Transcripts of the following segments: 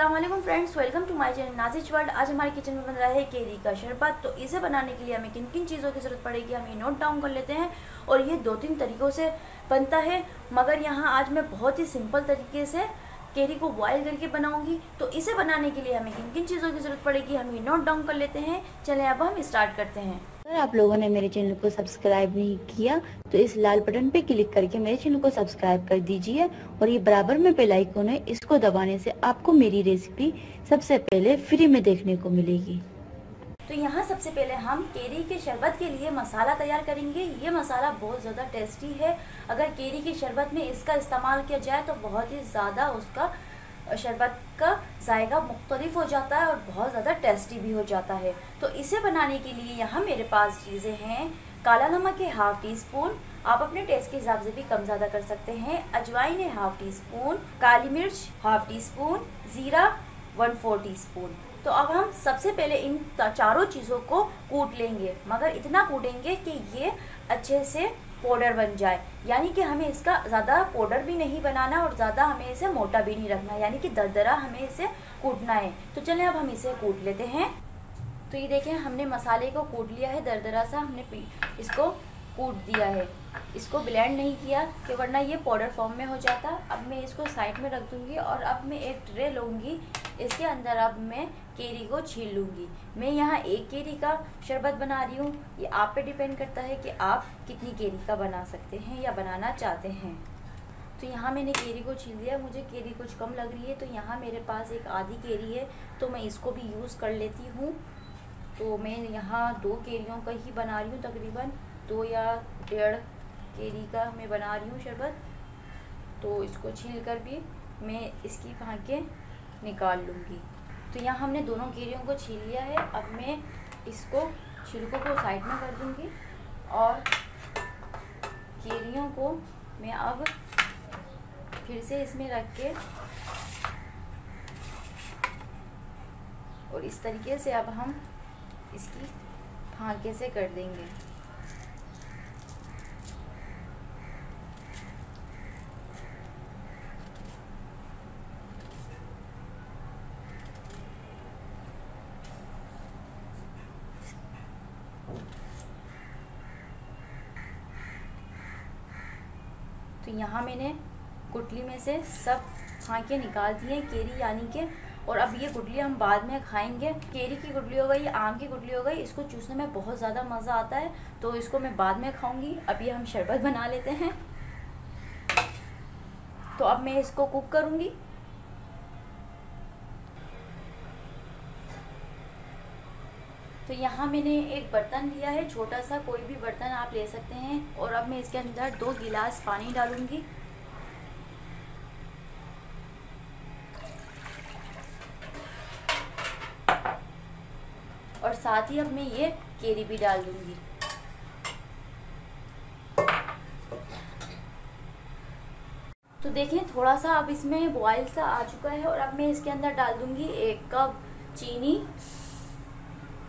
अस्सलाम वालेकुम friends, welcome to my channel Nazish world. आज हमारे किचन में बन रहा है केरी का शरबत। तो इसे बनाने के लिए हमें किन किन चीज़ों की ज़रूरत पड़ेगी हम ये नोट डाउन कर लेते हैं। और ये 2-3 तरीक़ों से बनता है, मगर यहाँ आज मैं बहुत ही सिंपल तरीके से केरी को बॉयल करके बनाऊंगी। तो इसे बनाने के लिए हमें किन किन चीज़ों की ज़रूरत पड़ेगी हम ये नोट डाउन कर लेते हैं। चलें अब हम स्टार्ट करते हैं। अगर आप लोगों ने मेरे चैनल को सब्सक्राइब नहीं किया तो इस लाल बटन पे क्लिक करके मेरे चैनल को सब्सक्राइब कर दीजिए और ये बराबर में बेल आइकन है, इसको दबाने से आपको मेरी रेसिपी सबसे पहले फ्री में देखने को मिलेगी। तो यहाँ सबसे पहले हम केरी के शरबत के लिए मसाला तैयार करेंगे। ये मसाला बहुत ज़्यादा टेस्टी है। अगर केरी के शरबत में इसका इस्तेमाल किया जाए तो बहुत ही ज़्यादा उसका शरबत का जायका मुख्तलिफ हो जाता है और बहुत ज़्यादा टेस्टी भी हो जाता है। तो इसे बनाने के लिए यहाँ मेरे पास चीज़ें हैं। काला नमक है हाफ टी स्पून, आप अपने टेस्ट के हिसाब से भी कम ज़्यादा कर सकते हैं। अजवाइन है हाफ टी स्पून, काली मिर्च हाफ टी स्पून, ज़ीरा 1/4 टी स्पून। तो अब हम सबसे पहले इन चारों चीज़ों को कूट लेंगे, मगर इतना कूटेंगे कि ये अच्छे से पाउडर बन जाए। यानी कि हमें इसका ज़्यादा पाउडर भी नहीं बनाना और ज़्यादा हमें इसे मोटा भी नहीं रखना, यानी कि दरदरा हमें इसे कूटना है। तो चलें अब हम इसे कूट लेते हैं। तो ये देखें, हमने मसाले को कूट लिया है, दरदरा सा हमने इसको कूट दिया है। इसको ब्लेंड नहीं किया कि वरना ये पाउडर फॉर्म में हो जाता। अब मैं इसको साइड में रख दूँगी और अब मैं एक ट्रे लूँगी। इसके अंदर अब मैं केरी को छील लूँगी। मैं यहाँ एक केरी का शरबत बना रही हूँ। ये आप पे डिपेंड करता है कि आप कितनी केरी का बना सकते हैं या बनाना चाहते हैं। तो यहाँ मैंने केरी को छील दिया। मुझे केरी कुछ कम लग रही है तो यहाँ मेरे पास एक आधी केरी है, तो मैं इसको भी यूज़ कर लेती हूँ। तो मैं यहाँ 2 केरियों का ही बना रही हूँ, तकरीबन 2 या 1.5 केरी का मैं बना रही हूँ शरबत। तो इसको छील कर भी मैं इसकी फांकें निकाल लूँगी। तो यहाँ हमने दोनों केरियों को छील लिया है। अब मैं इसको छिलकों को साइड में कर दूँगी और केरियों को मैं अब फिर से इसमें रख के और इस तरीके से अब हम इसकी फांके से कर देंगे। तो यहाँ मैंने गुठली में से सब फांके निकाल दी हैं केरी यानी के। और अब ये गुठली हम बाद में खाएंगे। केरी की गुठली हो गई, आम की गुठली हो गई, इसको चूसने में बहुत ज़्यादा मज़ा आता है, तो इसको मैं बाद में खाऊंगी। अभी हम शरबत बना लेते हैं। तो अब मैं इसको कुक करूंगी। तो यहाँ मैंने एक बर्तन लिया है, छोटा सा, कोई भी बर्तन आप ले सकते हैं। और अब मैं इसके अंदर 2 गिलास पानी डालूंगी। और साथ ही अब मैं ये केरी भी डाल दूंगी। तो देखें, थोड़ा सा अब इसमें बॉयल सा आ चुका है और अब मैं इसके अंदर डाल दूंगी 1 कप चीनी।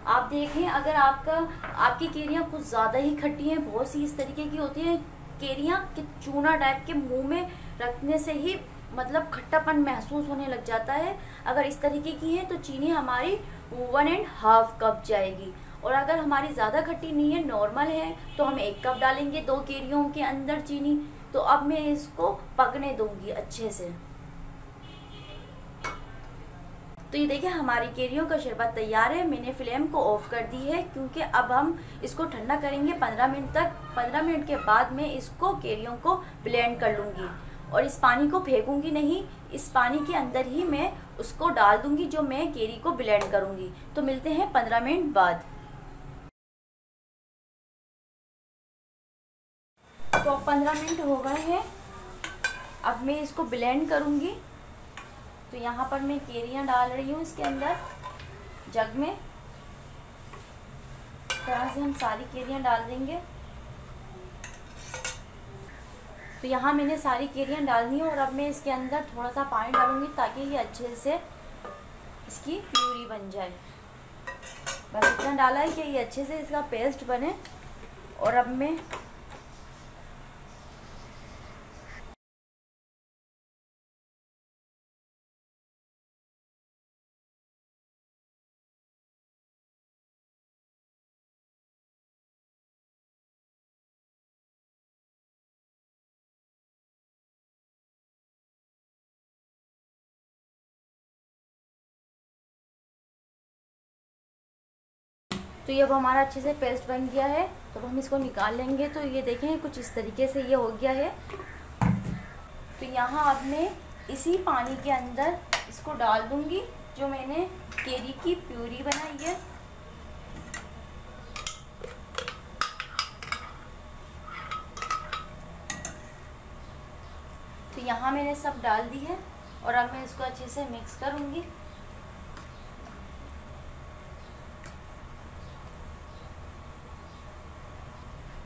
आप देखें, अगर आपकी केरियां कुछ ज़्यादा ही खट्टी हैं, बहुत सी इस तरीके की होती हैं केरियां कि चूना टाइप के मुंह में रखने से ही मतलब खट्टापन महसूस होने लग जाता है। अगर इस तरीके की है तो चीनी हमारी 1.5 कप जाएगी। और अगर हमारी ज़्यादा खट्टी नहीं है, नॉर्मल है, तो हम 1 कप डालेंगे 2 केरियों के अंदर चीनी। तो अब मैं इसको पकने दूंगी अच्छे से। तो ये देखिए, हमारी केरियों का शरबत तैयार है। मैंने फ्लेम को ऑफ कर दी है क्योंकि अब हम इसको ठंडा करेंगे 15 मिनट तक। 15 मिनट के बाद मैं इसको केरियों को ब्लेंड कर लूँगी और इस पानी को फेंकूंगी नहीं। इस पानी के अंदर ही मैं उसको डाल दूंगी जो मैं केरी को ब्लेंड करूँगी। तो मिलते हैं 15 मिनट बाद। तो 15 मिनट हो गए हैं। अब मैं इसको ब्लेंड करूँगी। तो यहाँ पर मैं केरियाँ डाल रही हूँ इसके अंदर जग में। इस तरह से हम सारी केरियाँ डाल देंगे। तो यहाँ मैंने सारी केरियाँ डाल दी हैं और अब मैं इसके अंदर थोड़ा सा पानी डालूँगी ताकि ये अच्छे से इसकी प्यूरी बन जाए। बस इतना डाला है कि ये अच्छे से इसका पेस्ट बने। और अब मैं तो ये अब हमारा अच्छे से पेस्ट बन गया है, तो हम इसको निकाल लेंगे। तो ये देखें कुछ इस तरीके से ये हो गया है। तो यहाँ अब मैं इसी पानी के अंदर इसको डाल दूँगी जो मैंने केरी की प्यूरी बनाई है। तो यहाँ मैंने सब डाल दी है और अब मैं इसको अच्छे से मिक्स करूँगी।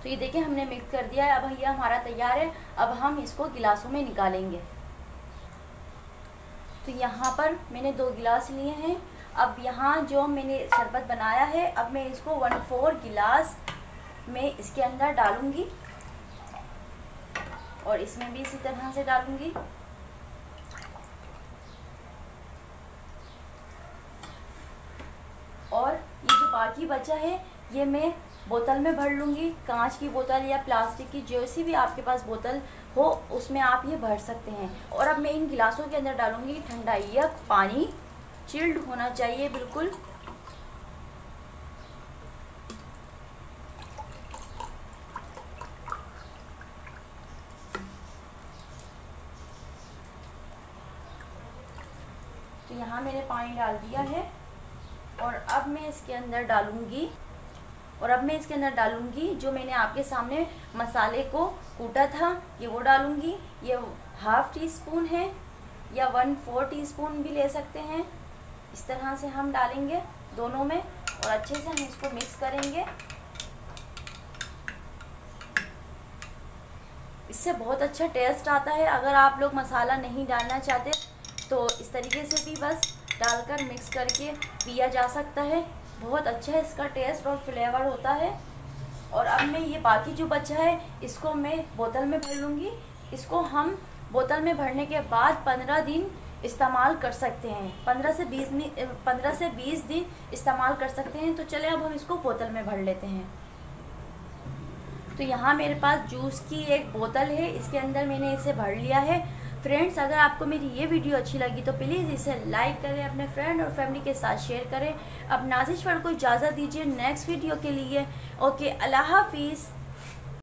तो ये देखिए हमने मिक्स कर दिया है। अब ये हमारा तैयार है। अब हम इसको गिलासों में निकालेंगे। तो यहाँ पर मैंने 2 गिलास लिए हैं। अब यहाँ जो मैंने शरबत बनाया है, अब मैं इसको 1/4 गिलास में इसके अंदर डालूँगी और इसमें भी इसी तरह से डालूँगी। और ये जो बाकी बचा है ये मैं बोतल में भर लूँगी। कांच की बोतल या प्लास्टिक की, जैसी भी आपके पास बोतल हो उसमें आप ये भर सकते हैं। और अब मैं इन गिलासों के अंदर डालूँगी ठंडा या पानी, चिल्ड होना चाहिए बिल्कुल। तो यहाँ मैंने पानी डाल दिया है और अब मैं इसके अंदर डालूँगी जो मैंने आपके सामने मसाले को कूटा था, ये वो डालूँगी। ये 1/2 टीस्पून है या 1/4 टीस्पून भी ले सकते हैं। इस तरह से हम डालेंगे दोनों में और अच्छे से हम इसको मिक्स करेंगे। इससे बहुत अच्छा टेस्ट आता है। अगर आप लोग मसाला नहीं डालना चाहते तो इस तरीके से भी बस डालकर मिक्स करके पिया जा सकता है। बहुत अच्छा है इसका टेस्ट और फ्लेवर होता है। और अब मैं ये बाकी जो बचा है इसको मैं बोतल में भर लूँगी। इसको हम बोतल में भरने के बाद 15 दिन इस्तेमाल कर सकते हैं। 15 से 20 दिन इस्तेमाल कर सकते हैं। तो चले अब हम इसको बोतल में भर लेते हैं। तो यहाँ मेरे पास जूस की एक बोतल है, इसके अंदर मैंने इसे भर लिया है। फ्रेंड्स, अगर आपको मेरी ये वीडियो अच्छी लगी तो प्लीज़ इसे लाइक करें, अपने फ्रेंड और फैमिली के साथ शेयर करें। अब नाज़िश को इजाज़त दीजिए नेक्स्ट वीडियो के लिए। ओके, अल्लाह हाफिज़।